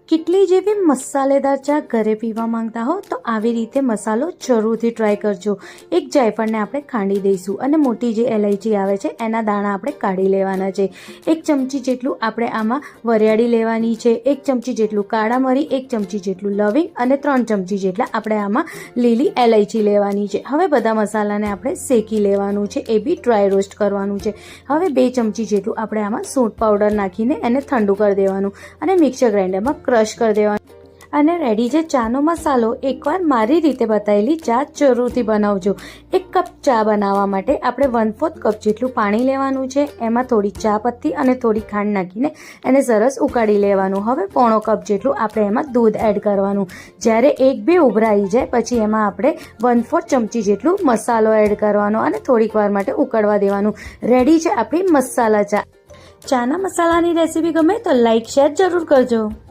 કેટલી જેવી મસાલેદાર ચા ઘરે પીવા માંગતા હો તો આવી રીતે મસાલો જરૂરથી ટ્રાય કરજો। એક જાયફળને આપણે ખાંડી દઈશું અને મોટી જે એલાયચી આવે છે એના દાણા આપણે કાઢી લેવાના છે। 1 ચમચી જેટલું આપણે આમાં વરિયાળી લેવાની છે, 1 ચમચી જેટલું કાળા મરી, 1 ચમચી જેટલું લવિંગ અને 3 ચમચી જેટલા આપણે આમાં લીલી એલાયચી લેવાની છે। હવે બધા મસાલાને આપણે શેકી લેવાનું છે, એ બી ડ્રાય રોસ્ટ કરવાનું છે। હવે 2 ચમચી જેટલું આપણે આમાં સૂંઠ પાવડર નાખીને એને ઠંડુ કરી દેવાનું અને મિક્સર ગ્રાઇન્ડરમાં ક્રશ કરી દેવાનું અને રેડી છે ચાનો મસાલો। એકવાર મારી રીતે બતાવેલી ચા જરૂરથી બનાવજો। 1 કપ ચા બનાવવા માટે આપણે 1/4 કપ જેટલું પાણી લેવાનું છે, એમાં થોડી ચા પત્તી અને થોડી ખાંડ નાખીને એને સરસ ઉકાળી લેવાનું। હવે 1/4 કપ જેટલું આપણે એમાં દૂધ એડ કરવાનું। જ્યારે 1-2 ઉભરાઈ જાય પછી એમાં આપણે 1/4 ચમચી જેટલું મસાલો એડ કરવાનો અને થોડીક વાર માટે ઉકળવા દેવાનું। રેડી છે આપણી મસાલા ચા। ચાના મસાલાની રેસીપી ગમે તો લાઈક શેર જરૂર કરજો।